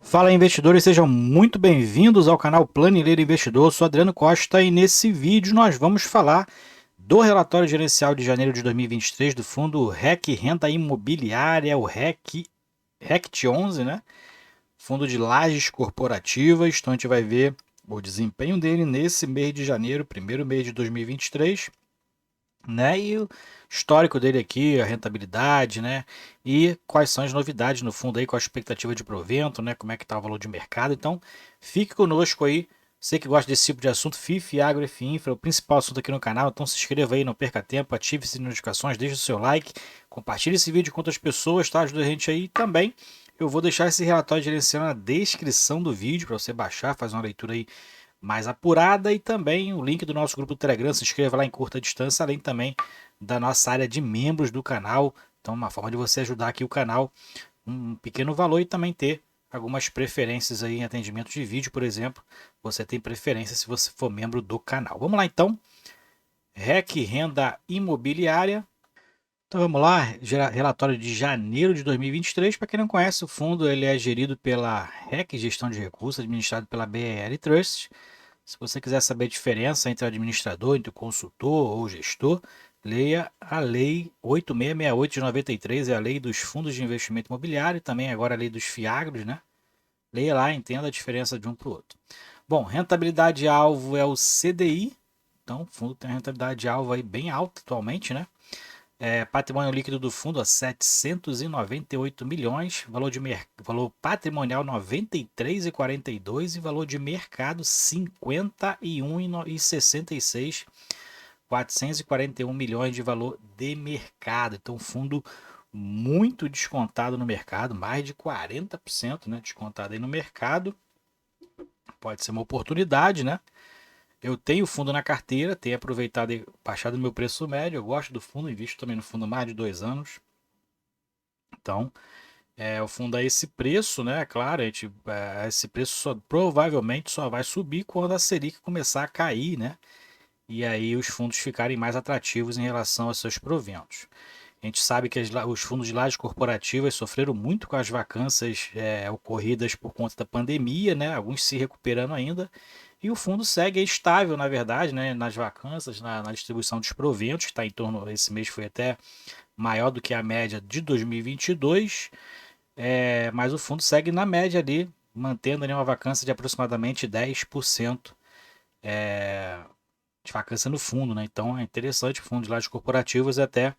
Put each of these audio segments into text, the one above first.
Fala investidores, sejam muito bem-vindos ao canal Planileiro Investidor. Eu sou Adriano Costa e nesse vídeo nós vamos falar do relatório gerencial de janeiro de 2023 do fundo REC Renda Imobiliária, o RECT 11, né? Fundo de lajes corporativas. Então a gente vai ver o desempenho dele nesse mês de janeiro, primeiro mês de 2023, né? E o histórico dele aqui, a rentabilidade, né? E quais são as novidades no fundo aí, com a expectativa de provento, né? Como é que tá o valor de mercado. Então, fique conosco aí. Você que gosta desse tipo de assunto, FIF, Agro, F-Infra, o principal assunto aqui no canal. Então se inscreva aí, não perca tempo, ative as notificações, deixe o seu like, compartilhe esse vídeo com outras pessoas, tá? Ajuda a gente aí também. Eu vou deixar esse relatório gerenciando na descrição do vídeo para você baixar, fazer uma leitura aí mais apurada e também o link do nosso grupo do Telegram. Se inscreva lá em curta distância, além também da nossa área de membros do canal. Então, uma forma de você ajudar aqui o canal, um pequeno valor e também ter algumas preferências aí em atendimento de vídeo, por exemplo. Você tem preferência se você for membro do canal. Vamos lá então. REC Renda Imobiliária. Então vamos lá, relatório de janeiro de 2023. Para quem não conhece, o fundo ele é gerido pela REC Gestão de Recursos, administrado pela BR Trust. Se você quiser saber a diferença entre o administrador, entre o consultor ou gestor, leia a Lei 8668 de 93, é a Lei dos Fundos de Investimento Imobiliário, e também agora a Lei dos FIAGROS, né? Leia lá, entenda a diferença de um para o outro. Bom, rentabilidade-alvo é o CDI, então o fundo tem uma rentabilidade-alvo aí bem alta atualmente, né? Patrimônio líquido do fundo a 798 milhões, valor patrimonial 93,42 e valor de mercado 51,66, 441 milhões de valor de mercado. Então, fundo muito descontado no mercado, mais de 40%, né, descontado aí no mercado. Pode ser uma oportunidade, né? Eu tenho fundo na carteira, tenho aproveitado e baixado o meu preço médio. Eu gosto do fundo, invisto também no fundo há mais de 2 anos. Então, o fundo a esse preço, né? Claro, esse preço provavelmente só vai subir quando a Selic começar a cair, né? E aí os fundos ficarem mais atrativos em relação aos seus proventos. A gente sabe que os fundos de lajes corporativas sofreram muito com as vacâncias ocorridas por conta da pandemia, né? Alguns se recuperando ainda. E o fundo segue estável, na verdade, né? Nas vacâncias, na distribuição dos proventos, que está em torno, esse mês foi até maior do que a média de 2022, mas o fundo segue na média ali, mantendo ali uma vacância de aproximadamente 10% de vacância no fundo, né? Então é interessante, o fundo de lajes corporativas é até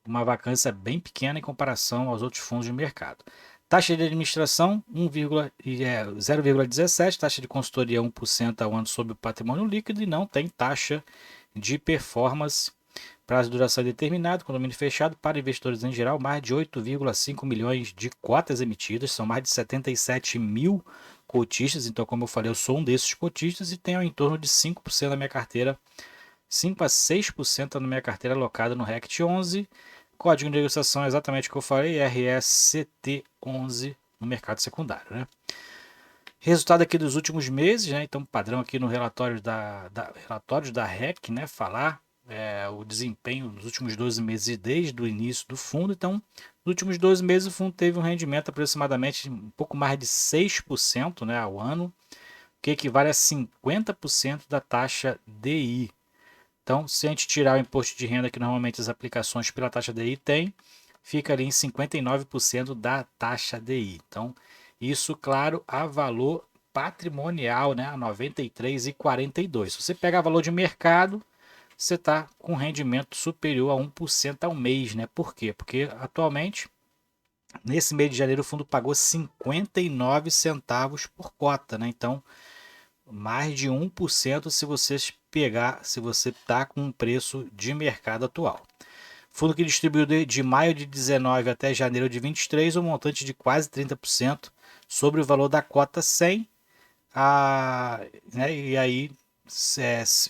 uma vacância bem pequena em comparação aos outros fundos de mercado. Taxa de administração 0,17, taxa de consultoria 1% ao ano sobre o patrimônio líquido e não tem taxa de performance. Prazo de duração determinado, condomínio fechado para investidores em geral, mais de 8,5 milhões de cotas emitidas, são mais de 77 mil cotistas, então como eu falei, eu sou um desses cotistas e tenho em torno de 5% da minha carteira, 5 a 6% da minha carteira alocada no RECT 11, código de negociação é exatamente o que eu falei, RSCT11 no mercado secundário, né? Resultado aqui dos últimos meses, né? Então, padrão aqui no relatório relatórios da REC, né? Falar o desempenho dos últimos 12 meses desde o início do fundo. Então, nos últimos 12 meses o fundo teve um rendimento aproximadamente um pouco mais de 6%, né, ao ano, o que equivale a 50% da taxa DI. Então, se a gente tirar o imposto de renda que normalmente as aplicações pela taxa DI têm, fica ali em 59% da taxa DI. Então, isso, claro, a valor patrimonial, né, a 93,42. Se você pegar valor de mercado, você está com rendimento superior a 1% ao mês, né? Por quê? Porque atualmente, nesse mês de janeiro, o fundo pagou 59 centavos por cota, né? Então, mais de 1% se você pegar, se você está com um preço de mercado atual. Fundo que distribuiu de maio de 19 até janeiro de 23 um montante de quase 30% sobre o valor da cota 100, né, e aí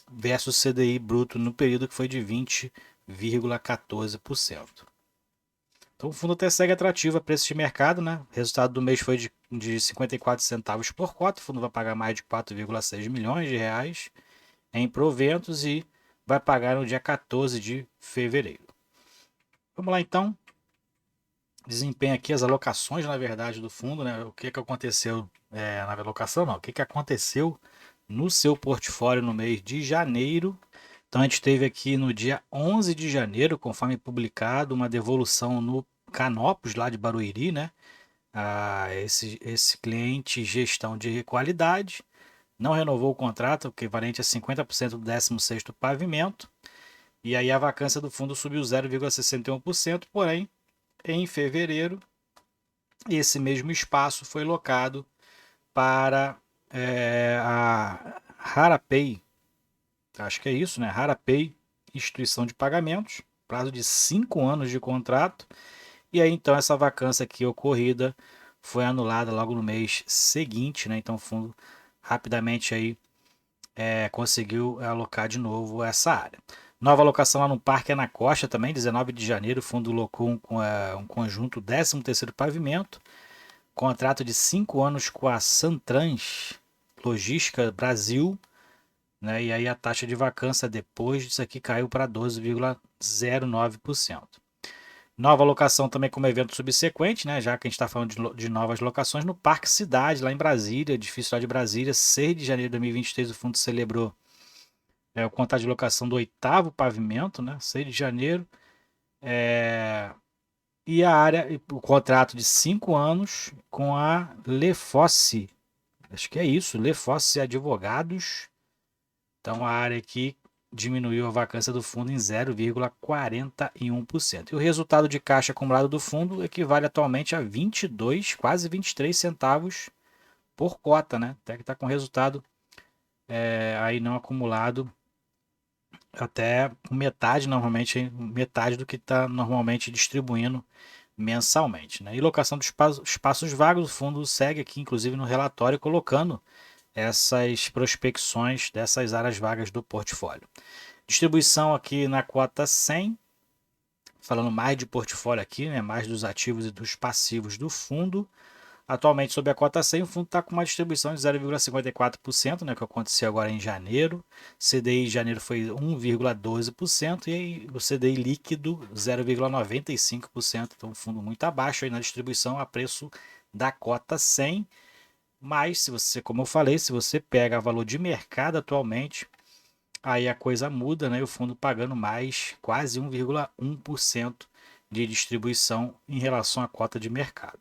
versus CDI bruto no período que foi de 20,14%. Então o fundo até segue atrativo a preço de mercado, né? O resultado do mês foi de 54 centavos por cota. O fundo vai pagar mais de 4,6 milhões de reais em proventos e vai pagar no dia 14 de fevereiro. Vamos lá então. desempenho aqui, as alocações, na verdade, do fundo, né? O que aconteceu na alocação, não. O que aconteceu no seu portfólio no mês de janeiro. Então, a gente teve aqui no dia 11 de janeiro, conforme publicado, uma devolução no Canopus, lá de Barueri, né? Esse cliente gestão de qualidade não renovou o contrato, equivalente a 50% do 16º pavimento, e aí a vacância do fundo subiu 0,61%, porém, em fevereiro, esse mesmo espaço foi locado para a Harapay, acho que é isso, né? Harapay, instituição de pagamentos, prazo de 5 anos de contrato, e aí então essa vacância aqui ocorrida foi anulada logo no mês seguinte, né? Então o fundo rapidamente aí conseguiu alocar de novo essa área. Nova alocação lá no Parque Anacosta também, 19 de janeiro, o fundo locou um conjunto 13º pavimento, contrato de 5 anos com a Santrans Logística Brasil, né? E aí a taxa de vacância depois disso aqui caiu para 12,09%. Nova locação também como evento subsequente, né? Já que a gente está falando de novas locações, no Parque Cidade, lá em Brasília, edifício lá de Brasília, 6 de janeiro de 2023, o fundo celebrou o contrato de locação do 8º pavimento, né? 6 de janeiro. E a área, o contrato de 5 anos com a Lefosse, acho que é isso, Lefosse Advogados. Então a área aqui diminuiu a vacância do fundo em 0,41%. E o resultado de caixa acumulado do fundo equivale atualmente a 22, quase 23 centavos por cota, né? Até que está com resultado aí não acumulado até metade, normalmente metade do que está normalmente distribuindo mensalmente, né? E locação dos espaços vagos, o fundo segue aqui, inclusive no relatório, colocando essas prospecções dessas áreas vagas do portfólio. Distribuição aqui na cota 100, falando mais de portfólio aqui, né, mais dos ativos e dos passivos do fundo. Atualmente, sob a cota 100, o fundo está com uma distribuição de 0,54%, né, que aconteceu agora em janeiro. CDI em janeiro foi 1,12% e aí o CDI líquido 0,95%. Então, um fundo muito abaixo aí na distribuição a preço da cota 100. Mas, se você, como eu falei, se você pega valor de mercado atualmente, aí a coisa muda, né? O fundo pagando mais quase 1,1% de distribuição em relação à cota de mercado.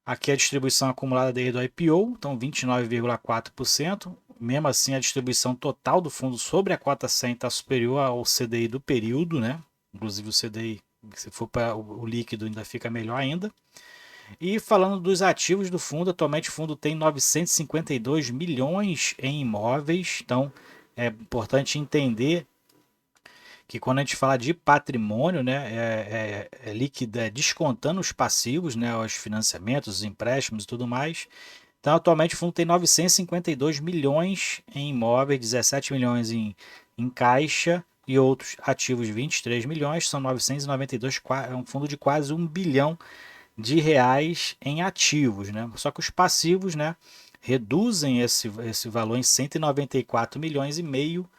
Aqui a distribuição acumulada desde o IPO, então 29,4%. Mesmo assim, a distribuição total do fundo sobre a cota 100 está superior ao CDI do período, né? Inclusive o CDI, se for para o líquido, ainda fica melhor ainda. E falando dos ativos do fundo, atualmente o fundo tem 952 milhões em imóveis. Então é importante entender que quando a gente fala de patrimônio, né, líquido, descontando os passivos, né, os financiamentos, os empréstimos e tudo mais. Então, atualmente o fundo tem 952 milhões em imóveis, 17 milhões em caixa e outros ativos 23 milhões, são 992, é um fundo de quase 1 bilhão de reais em ativos, né? Só que os passivos, né, reduzem esse valor em 194 milhões e meio,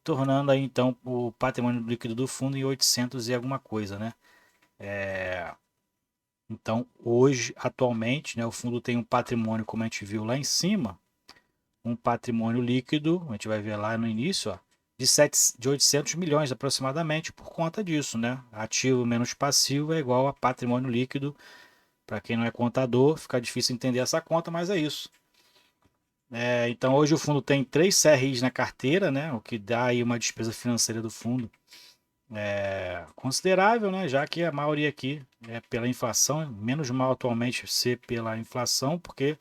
tornando aí então o patrimônio líquido do fundo em 800 e alguma coisa, né? Então, hoje, atualmente, né, o fundo tem um patrimônio, como a gente viu lá em cima, um patrimônio líquido, a gente vai ver lá no início, ó, de 800 milhões aproximadamente por conta disso, né? Ativo menos passivo é igual a patrimônio líquido. Para quem não é contador, fica difícil entender essa conta, mas é isso. Então hoje o fundo tem 3 CRIs na carteira, né? O que dá aí uma despesa financeira do fundo considerável, né? Já que a maioria aqui é pela inflação, menos mal atualmente ser pela inflação, porque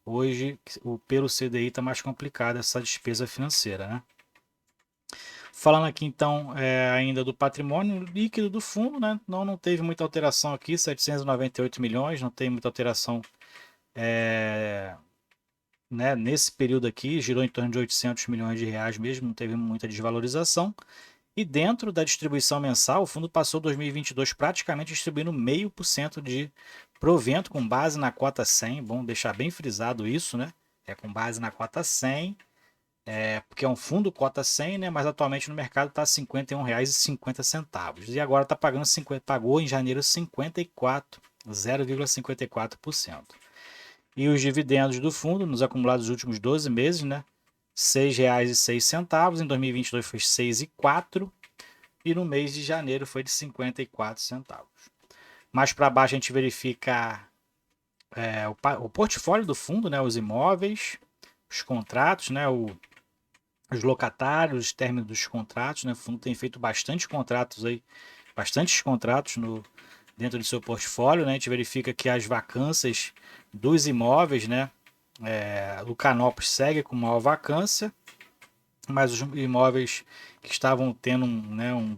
hoje pelo CDI está mais complicada essa despesa financeira, né? Falando aqui então ainda do patrimônio líquido do fundo, né? Não teve muita alteração aqui, 798 milhões, não tem muita alteração né, nesse período aqui, girou em torno de 800 milhões de reais mesmo, não teve muita desvalorização. E dentro da distribuição mensal, o fundo passou 2022 praticamente distribuindo 0,5% de provento com base na cota 100. Bom deixar bem frisado isso, né? É com base na cota 100. porque é um fundo cota 100, né? Mas atualmente no mercado está R$ 51,50. E agora está pagando 50, pagou em janeiro 54, 0,54%. E os dividendos do fundo nos acumulados dos últimos 12 meses, né? R$ 6,06. Em 2022 foi 6,04 e no mês de janeiro foi de 54 centavos. Mais para baixo a gente verifica o portfólio do fundo, né? Os imóveis, os contratos, né? Os locatários, os términos dos contratos, né? O fundo tem feito bastantes contratos dentro do seu portfólio, né? A gente verifica que as vacâncias dos imóveis, né? O Canopus segue com maior vacância, mas os imóveis que estavam tendo uma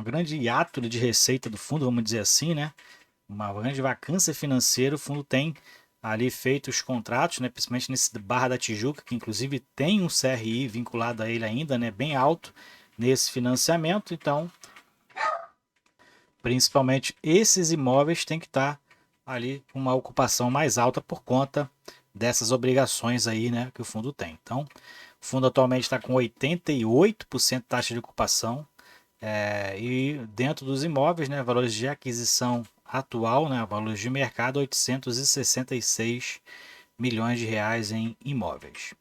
grande hiato de receita do fundo, vamos dizer assim, né? Uma grande vacância financeira, o fundo tem ali feito os contratos, né? Principalmente nesse Barra da Tijuca, que inclusive tem um CRI vinculado a ele ainda, né? Bem alto nesse financiamento, então principalmente esses imóveis têm que estar ali com uma ocupação mais alta por conta dessas obrigações aí, né, que o fundo tem. Então, o fundo atualmente está com 88% de taxa de ocupação e dentro dos imóveis, né, valores de aquisição atual, né, valores de mercado, 866 milhões de reais em imóveis.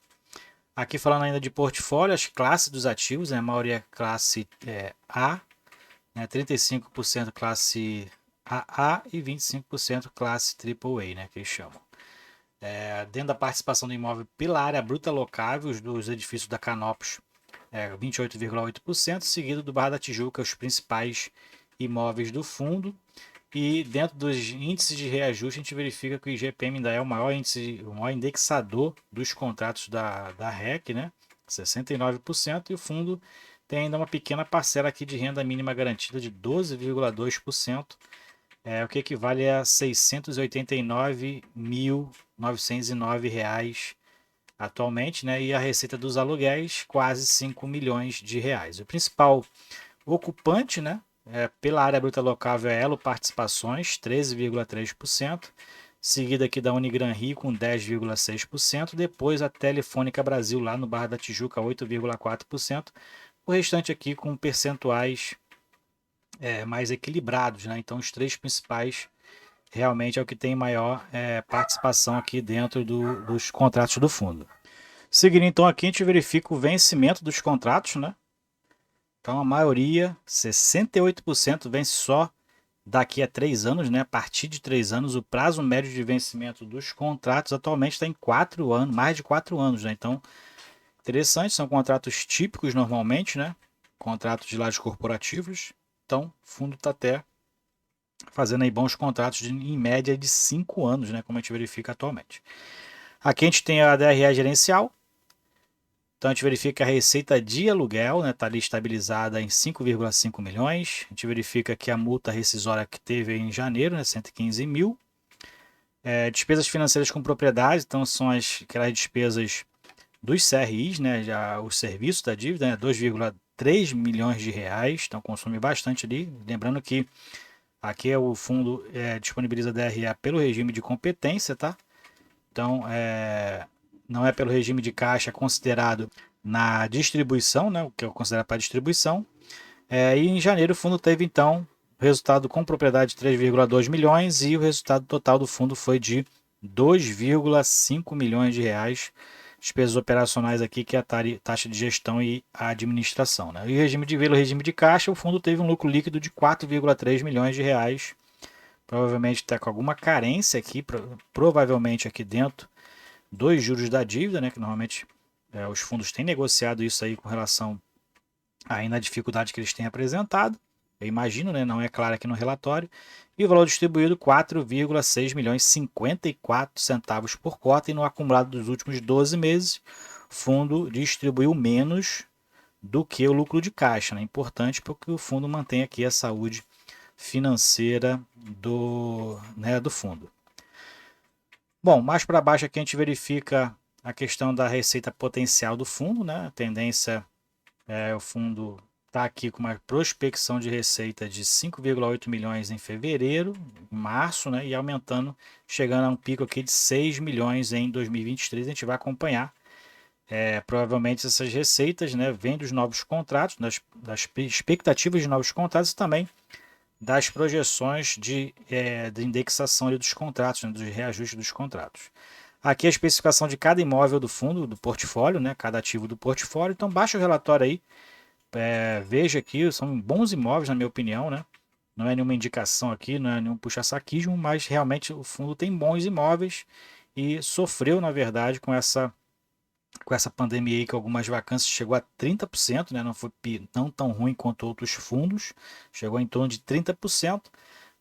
Aqui falando ainda de portfólio, as classes dos ativos, né, a maioria é classe A, né, 35% classe AA e 25% classe AAA, né, que eles chamam. Dentro da participação do imóvel pela área bruta locável, dos edifícios da Canopus, 28,8%, seguido do Barra da Tijuca, os principais imóveis do fundo. E dentro dos índices de reajuste, a gente verifica que o IGPM ainda é o maior indexador dos contratos da REC, né? 69%, e o fundo tem ainda uma pequena parcela aqui de renda mínima garantida de 12,2%, o que equivale a R$ 689.909 atualmente, né? E a receita dos aluguéis, quase 5 milhões de reais. O principal ocupante, né? Pela área bruta locável é Elo Participações, 13,3%, seguida aqui da Unigran Rio com 10,6%, depois a Telefônica Brasil lá no Barra da Tijuca, 8,4%, o restante aqui com percentuais mais equilibrados, né? Então os três principais realmente é o que tem maior participação aqui dentro dos contratos do fundo. Seguindo então aqui, a gente verifica o vencimento dos contratos, né? Então a maioria, 68%, vence só daqui a 3 anos, né? A partir de 3 anos, o prazo médio de vencimento dos contratos atualmente está em 4 anos, mais de 4 anos, né? Então, interessante, são contratos típicos normalmente, né? Contratos de lajes corporativos. Então, o fundo está até fazendo aí bons contratos em média de 5 anos, né? Como a gente verifica atualmente. Aqui a gente tem a DRE gerencial. Então a gente verifica que a receita de aluguel está, né, ali estabilizada em 5,5 milhões. A gente verifica que a multa rescisória que teve em janeiro, né, 115 mil. Despesas financeiras com propriedade, então são aquelas despesas dos CRIs, né, já os serviços da dívida, né, 2,3 milhões de reais, então consome bastante ali. Lembrando que aqui o fundo disponibiliza DRE pelo regime de competência, tá? Então, não é pelo regime de caixa considerado na distribuição, né, o que eu considero para distribuição. E em janeiro o fundo teve, então, resultado com propriedade de 3,2 milhões e o resultado total do fundo foi de 2,5 milhões de reais. Despesas operacionais aqui, que é a taxa de gestão e a administração. Né? E pelo regime de caixa, o fundo teve um lucro líquido de 4,3 milhões de reais. Provavelmente está com alguma carência aqui, provavelmente aqui dentro dos juros da dívida, né, que normalmente os fundos têm negociado isso aí com relação aí na dificuldade que eles têm apresentado. Eu imagino, né, não é claro aqui no relatório. E o valor distribuído 4,6 milhões 54 centavos por cota, e no acumulado dos últimos 12 meses, o fundo distribuiu menos do que o lucro de caixa, né? Importante porque o fundo mantém aqui a saúde financeira do fundo. Bom, mais para baixo aqui a gente verifica a questão da receita potencial do fundo, né? A tendência é o fundo está aqui com uma prospecção de receita de 5,8 milhões em fevereiro, em março, né, e aumentando, chegando a um pico aqui de 6 milhões em 2023. A gente vai acompanhar. Provavelmente essas receitas, né, vêm dos novos contratos, das expectativas de novos contratos e também das projeções de indexação dos contratos, né, dos reajustes dos contratos. Aqui a especificação de cada imóvel do fundo, do portfólio, né, cada ativo do portfólio. Então baixa o relatório aí, veja aqui, são bons imóveis na minha opinião, né? Não é nenhuma indicação aqui, não é nenhum puxa-saquismo, mas realmente o fundo tem bons imóveis e sofreu, na verdade, com essa pandemia aí, que algumas vacâncias chegou a 30%, né? Não foi não tão ruim quanto outros fundos, chegou em torno de 30%,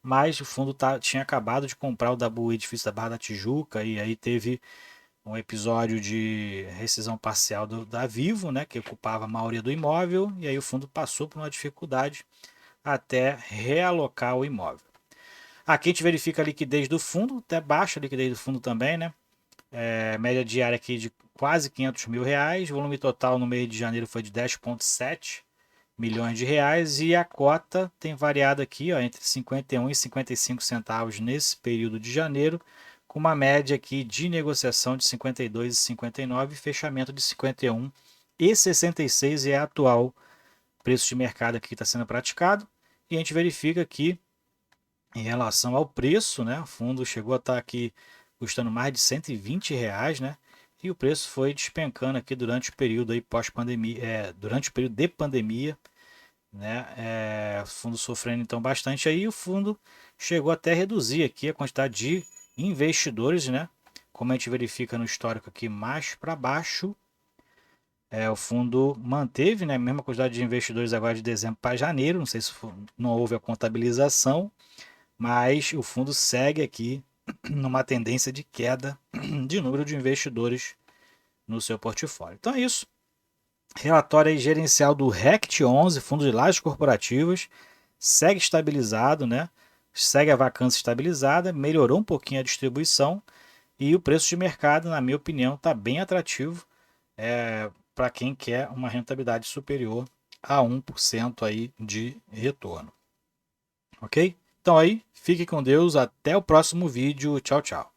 mas o fundo tinha acabado de comprar o Dabu Edifício da Barra da Tijuca e aí teve um episódio de rescisão parcial da Vivo, né, que ocupava a maioria do imóvel, e aí o fundo passou por uma dificuldade até realocar o imóvel. Aqui a gente verifica a liquidez do fundo, até baixa a liquidez do fundo também, né? Média diária aqui de quase 500 mil reais, volume total no mês de janeiro foi de 10,7 milhões de reais e a cota tem variado aqui, ó, entre 51 e 55 centavos nesse período de janeiro, com uma média aqui de negociação de 52 e 59, fechamento de 51 e 66 é a atual preço de mercado aqui que está sendo praticado. E a gente verifica aqui em relação ao preço, né? O fundo chegou a estar aqui custando mais de 120 reais, né? E o preço foi despencando aqui durante o período aí pós-pandemia, durante o período de pandemia, né? O fundo sofrendo então bastante aí, o fundo chegou até a reduzir aqui a quantidade de investidores, né? Como a gente verifica no histórico aqui mais para baixo, o fundo manteve, né, a mesma quantidade de investidores agora de dezembro para janeiro, não sei se não houve a contabilização, mas o fundo segue aqui numa tendência de queda de número de investidores no seu portfólio. Então é isso. Relatório gerencial do RECT 11, Fundo de Lajes Corporativas, segue estabilizado, né? Segue a vacância estabilizada, melhorou um pouquinho a distribuição e o preço de mercado, na minha opinião, está bem atrativo para quem quer uma rentabilidade superior a 1% aí de retorno. Ok? Então aí, fique com Deus, até o próximo vídeo. Tchau, tchau.